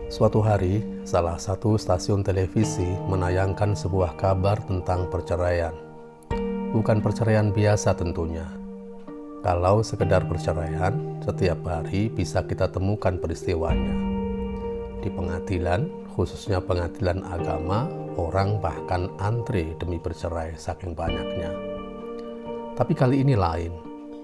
Suatu hari, salah satu stasiun televisi menayangkan sebuah kabar tentang perceraian. Bukan perceraian biasa tentunya. Kalau sekedar perceraian, setiap hari bisa kita temukan peristiwanya. Di pengadilan, khususnya pengadilan agama, orang bahkan antri demi bercerai saking banyaknya. Tapi kali ini lain.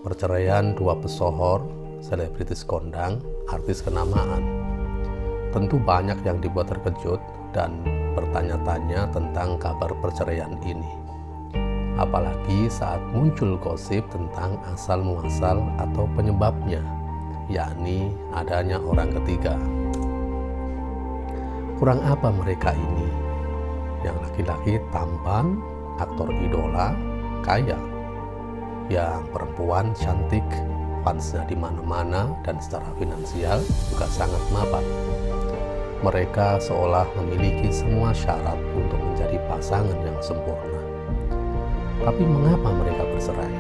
Perceraian dua pesohor, selebritis kondang, artis kenamaan. Tentu banyak yang dibuat terkejut dan bertanya-tanya tentang kabar perceraian ini. Apalagi saat muncul gosip tentang asal-muasal atau penyebabnya, yakni adanya orang ketiga. Kurang apa mereka ini? Yang laki-laki tampan, aktor idola, kaya. Yang perempuan cantik, fansnya di mana-mana dan secara finansial juga sangat mapan. Mereka seolah memiliki semua syarat untuk menjadi pasangan yang sempurna. Tapi mengapa mereka bercerai?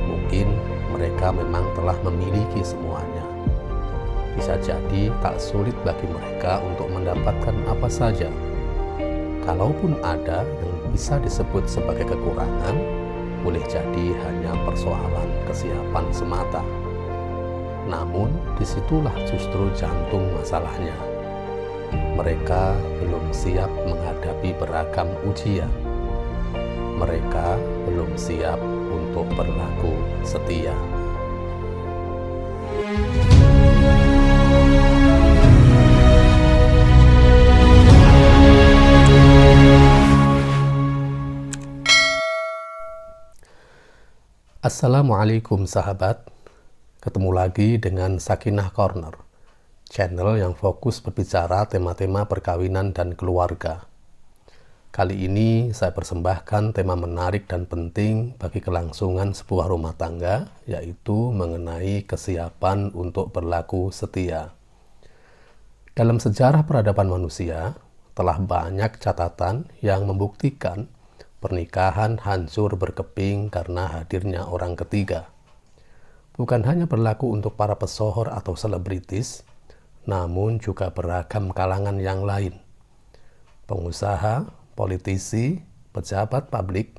Mungkin mereka memang telah memiliki semuanya. Bisa jadi tak sulit bagi mereka untuk mendapatkan apa saja. Kalaupun ada yang bisa disebut sebagai kekurangan, boleh jadi hanya persoalan kesiapan semata. Namun, disitulah justru jantung masalahnya. Mereka belum siap menghadapi beragam ujian. Mereka belum siap untuk berlaku setia. Assalamualaikum sahabat. Ketemu lagi dengan Sakinah Corner, channel yang fokus berbicara tema-tema perkawinan dan keluarga. Kali ini saya persembahkan tema menarik dan penting bagi kelangsungan sebuah rumah tangga, yaitu mengenai kesiapan untuk berlaku setia. Dalam sejarah peradaban manusia, telah banyak catatan yang membuktikan pernikahan hancur berkeping karena hadirnya orang ketiga. Bukan hanya berlaku untuk para pesohor atau selebritis, namun juga beragam kalangan yang lain. Pengusaha, politisi, pejabat publik,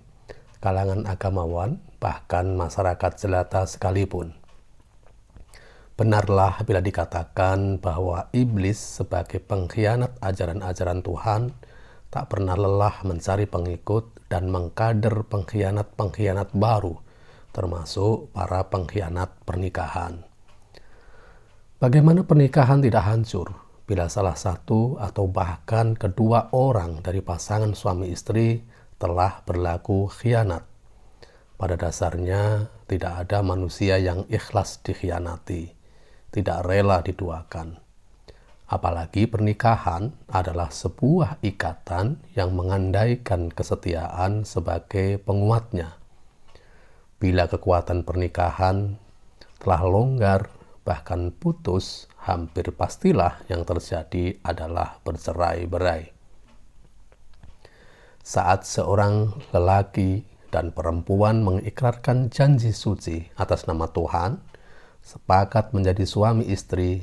kalangan agamawan, bahkan masyarakat jelata sekalipun. Benarlah bila dikatakan bahwa iblis sebagai pengkhianat ajaran-ajaran Tuhan tak pernah lelah mencari pengikut dan mengkader pengkhianat-pengkhianat baru, termasuk para pengkhianat pernikahan. Bagaimana pernikahan tidak hancur bila salah satu atau bahkan kedua orang dari pasangan suami istri telah berlaku khianat? Pada dasarnya tidak ada manusia yang ikhlas dikhianati, tidak rela diduakan. Apalagi pernikahan adalah sebuah ikatan yang mengandaikan kesetiaan sebagai penguatnya. Bila kekuatan pernikahan telah longgar, bahkan putus, hampir pastilah yang terjadi adalah bercerai-berai. Saat seorang lelaki dan perempuan mengikrarkan janji suci atas nama Tuhan, sepakat menjadi suami istri,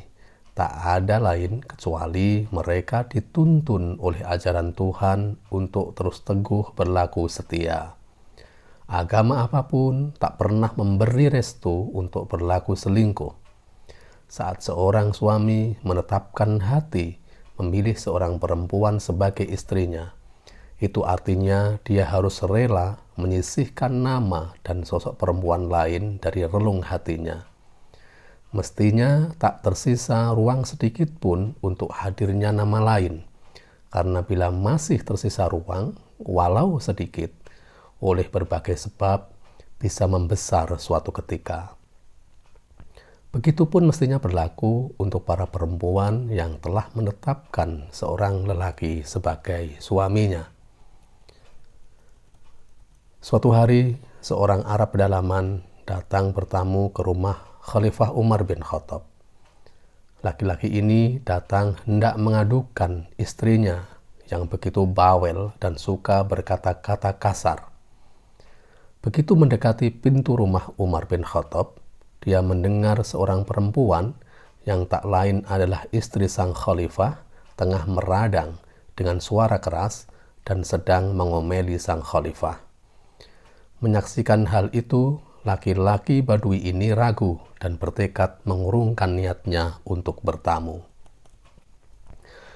tak ada lain kecuali mereka dituntun oleh ajaran Tuhan untuk terus teguh berlaku setia. Agama apapun tak pernah memberi restu untuk berlaku selingkuh. Saat seorang suami menetapkan hati memilih seorang perempuan sebagai istrinya, itu artinya dia harus rela menyisihkan nama dan sosok perempuan lain dari relung hatinya. Mestinya tak tersisa ruang sedikit pun untuk hadirnya nama lain, karena bila masih tersisa ruang, walau sedikit, oleh berbagai sebab bisa membesar suatu ketika. Begitupun mestinya berlaku untuk para perempuan yang telah menetapkan seorang lelaki sebagai suaminya. Suatu hari, seorang Arab pedalaman datang bertamu ke rumah Khalifah Umar bin Khattab. Laki-laki ini datang hendak mengadukan istrinya yang begitu bawel dan suka berkata-kata kasar. Begitu mendekati pintu rumah Umar bin Khattab, dia mendengar seorang perempuan yang tak lain adalah istri sang khalifah, tengah meradang dengan suara keras dan sedang mengomeli sang khalifah. Menyaksikan hal itu, laki-laki Badui ini ragu dan bertekad mengurungkan niatnya untuk bertamu.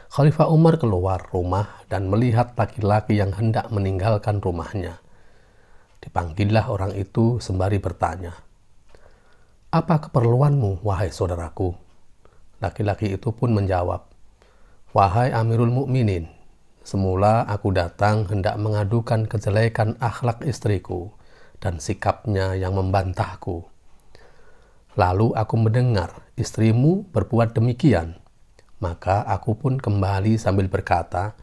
Khalifah Umar keluar rumah dan melihat laki-laki yang hendak meninggalkan rumahnya. Dipanggillah orang itu sembari bertanya, "Apa keperluanmu, wahai saudaraku?" Laki-laki itu pun menjawab, "Wahai Amirul Mukminin, semula aku datang hendak mengadukan kejelekan akhlak istriku dan sikapnya yang membantahku. Lalu aku mendengar istrimu berbuat demikian. Maka aku pun kembali sambil berkata,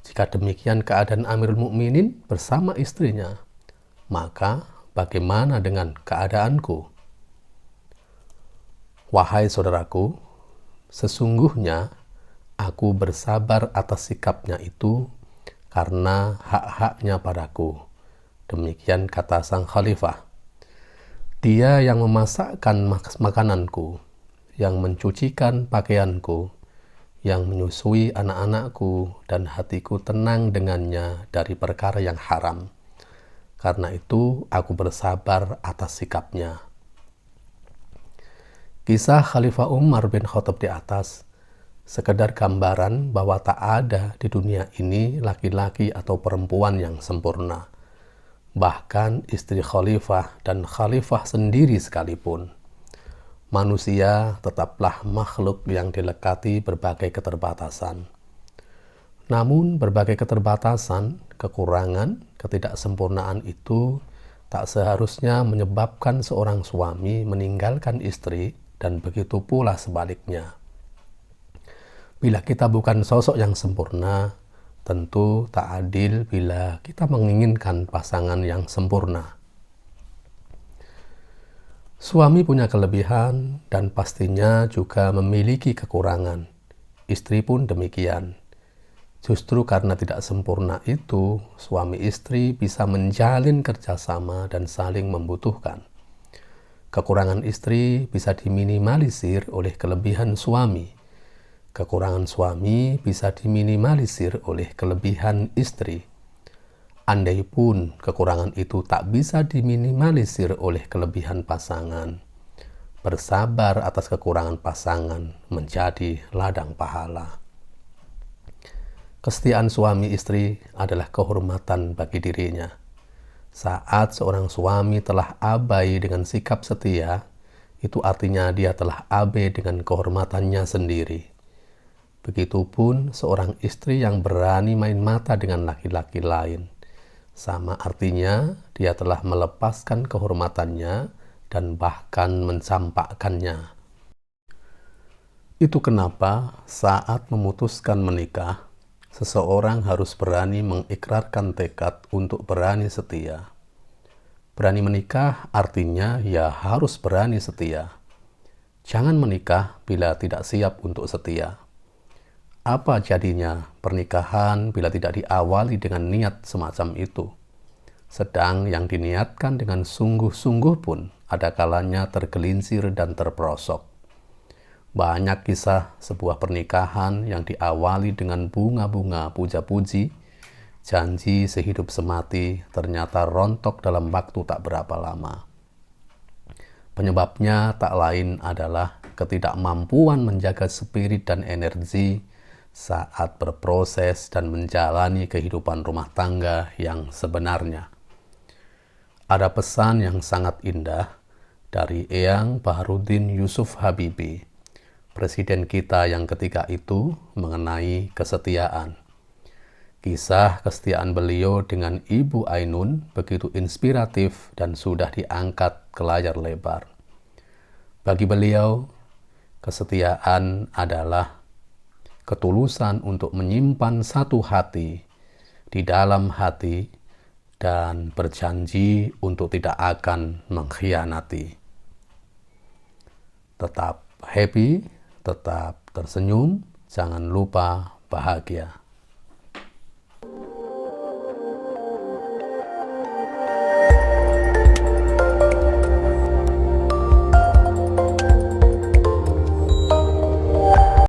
jika demikian keadaan Amirul Mukminin bersama istrinya, maka bagaimana dengan keadaanku? Wahai saudaraku, sesungguhnya aku bersabar atas sikapnya itu karena hak-haknya padaku." Demikian kata sang khalifah. "Dia yang memasakkan makananku, yang mencucikan pakaianku, yang menyusui anak-anakku, dan hatiku tenang dengannya dari perkara yang haram. Karena itu aku bersabar atas sikapnya." Kisah Khalifah Umar bin Khattab di atas sekedar gambaran bahwa tak ada di dunia ini laki-laki atau perempuan yang sempurna. Bahkan istri khalifah dan khalifah sendiri sekalipun. Manusia tetaplah makhluk yang dilekati berbagai keterbatasan. Namun berbagai keterbatasan, kekurangan, ketidaksempurnaan itu tak seharusnya menyebabkan seorang suami meninggalkan istri dan begitu pula sebaliknya. Bila kita bukan sosok yang sempurna, tentu tak adil bila kita menginginkan pasangan yang sempurna. Suami punya kelebihan dan pastinya juga memiliki kekurangan. Istri pun demikian. Justru karena tidak sempurna itu, suami istri bisa menjalin kerjasama dan saling membutuhkan. Kekurangan istri bisa diminimalisir oleh kelebihan suami. Kekurangan suami bisa diminimalisir oleh kelebihan istri. Andai pun kekurangan itu tak bisa diminimalisir oleh kelebihan pasangan, bersabar atas kekurangan pasangan menjadi ladang pahala. Kesetiaan suami istri adalah kehormatan bagi dirinya. Saat seorang suami telah abai dengan sikap setia, itu artinya dia telah abai dengan kehormatannya sendiri. Begitupun seorang istri yang berani main mata dengan laki-laki lain. Sama artinya dia telah melepaskan kehormatannya dan bahkan mencampakkannya. Itu kenapa saat memutuskan menikah, seseorang harus berani mengikrarkan tekad untuk berani setia. Berani menikah artinya ya harus berani setia. Jangan menikah bila tidak siap untuk setia. Apa jadinya pernikahan bila tidak diawali dengan niat semacam itu? Sedang yang diniatkan dengan sungguh-sungguh pun ada kalanya tergelincir dan terperosok. Banyak kisah sebuah pernikahan yang diawali dengan bunga-bunga puja-puji, janji sehidup semati ternyata rontok dalam waktu tak berapa lama. Penyebabnya tak lain adalah ketidakmampuan menjaga spirit dan energi saat berproses dan menjalani kehidupan rumah tangga yang sebenarnya. Ada pesan yang sangat indah dari Eyang Baharudin Yusuf Habibie, presiden kita yang ketika itu, mengenai kesetiaan. Kisah kesetiaan beliau dengan Ibu Ainun begitu inspiratif dan sudah diangkat ke layar lebar. Bagi beliau, kesetiaan adalah ketulusan untuk menyimpan satu hati di dalam hati dan berjanji untuk tidak akan mengkhianati. Tetap happy, tetap tersenyum, jangan lupa bahagia.